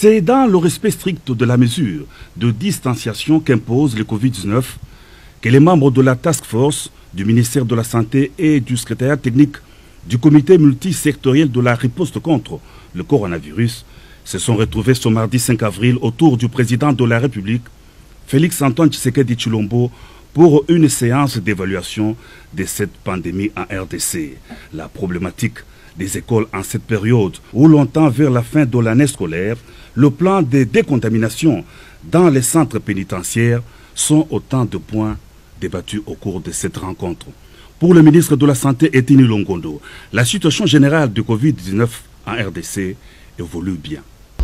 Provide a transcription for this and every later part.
C'est dans le respect strict de la mesure de distanciation qu'impose le Covid-19 que les membres de la Task Force du ministère de la Santé et du secrétariat technique du comité multisectoriel de la riposte contre le coronavirus se sont retrouvés ce mardi 5 avril autour du président de la République, Félix Antoine Tshisekedi Tshilombo, pour une séance d'évaluation de cette pandémie en RDC. La problématique des écoles en cette période où l'on tend vers la fin de l'année scolaire, le plan de décontamination dans les centres pénitentiaires sont autant de points débattus au cours de cette rencontre. Pour le ministre de la Santé, Etini Longondo, la situation générale du Covid-19 en RDC évolue bien.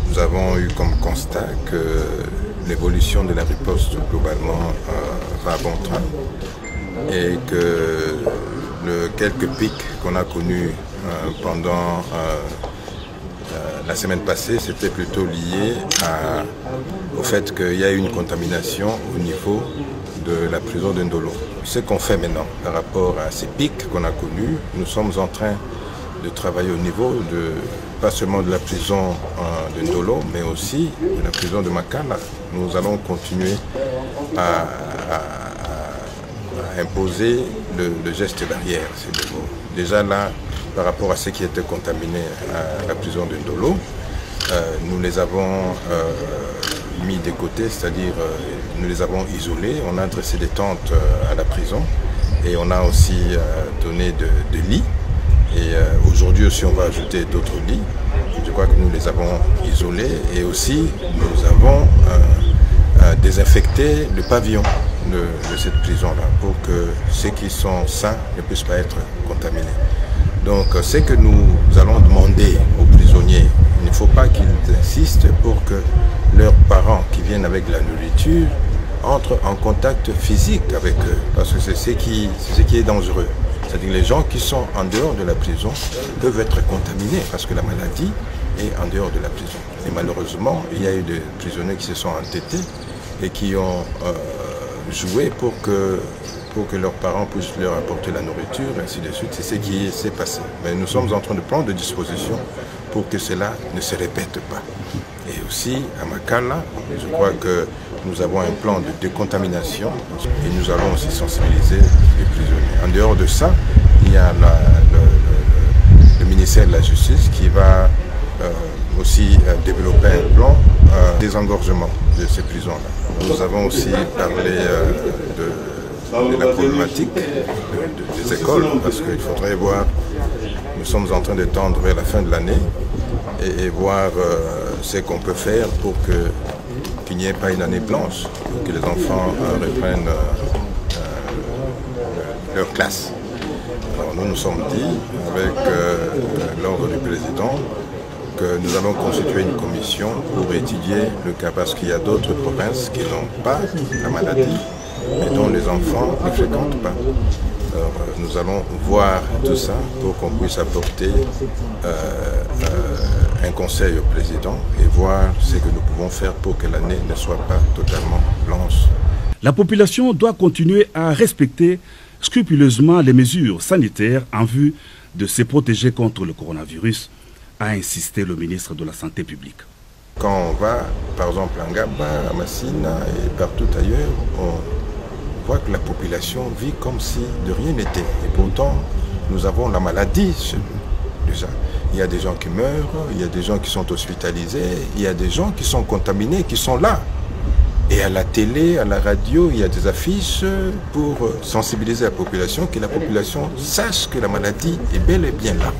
Nous avons eu comme constat que l'évolution de la riposte globalement va à bon train et que quelques pics qu'on a connus pendant la semaine passée, c'était plutôt lié au fait qu'il y a eu une contamination au niveau de la prison de Ndolo. Ce qu'on fait maintenant par rapport à ces pics qu'on a connus, nous sommes en train de travailler au niveau pas seulement de la prison de Ndolo, mais aussi de la prison de Makala. Nous allons continuer à imposer le geste barrière. Déjà là, par rapport à ceux qui étaient contaminés à la prison de Ndolo, nous les avons mis de côté, c'est-à-dire nous les avons isolés. On a dressé des tentes à la prison et on a aussi donné de lits. Et aujourd'hui aussi on va ajouter d'autres lits. Je crois que nous les avons isolés et aussi nous avons désinfecté le pavillon de cette prison-là pour que ceux qui sont sains ne puissent pas être contaminés. Donc c'est que nous allons demander aux prisonniers, il ne faut pas qu'ils insistent pour que leurs parents qui viennent avec de la nourriture entrent en contact physique avec eux, parce que c'est ce qui est dangereux. C'est-à-dire que les gens qui sont en dehors de la prison peuvent être contaminés parce que la maladie est en dehors de la prison. Et malheureusement, il y a eu des prisonniers qui se sont entêtés et qui ont joué pour que leurs parents puissent leur apporter la nourriture, ainsi de suite. C'est ce qui s'est passé. Mais nous sommes en train de prendre des dispositions pour que cela ne se répète pas. Et aussi, à Makala, je crois que nous avons un plan de décontamination et nous allons aussi sensibiliser les prisonniers. En dehors de ça, il y a le ministère de la Justice qui va aussi développer un plan de désengorgement de ces prisons-là. Nous avons aussi parlé de la problématique des écoles, parce qu'il faudrait voir, nous sommes en train de tendre vers la fin de l'année et voir ce qu'on peut faire pour qu'il n'y ait pas une année blanche, pour que les enfants reprennent leur classe. Alors nous nous sommes dit, avec l'ordre du président, que nous allons constituer une commission pour étudier le cas, parce qu'il y a d'autres provinces qui n'ont pas la maladie, mais dont les enfants ne fréquentent pas. Alors, nous allons voir tout ça pour qu'on puisse apporter un conseil au président et voir ce que nous pouvons faire pour que l'année ne soit pas totalement blanche. La population doit continuer à respecter scrupuleusement les mesures sanitaires en vue de se protéger contre le coronavirus, a insisté le ministre de la Santé publique. Quand on va, par exemple, à Ngaba, à Massina et partout ailleurs, on voit que la population vit comme si de rien n'était. Et pourtant, nous avons la maladie chez nous, déjà. Il y a des gens qui meurent, il y a des gens qui sont hospitalisés, il y a des gens qui sont contaminés, qui sont là. Et à la télé, à la radio, il y a des affiches pour sensibiliser la population, que la population sache que la maladie est bel et bien là.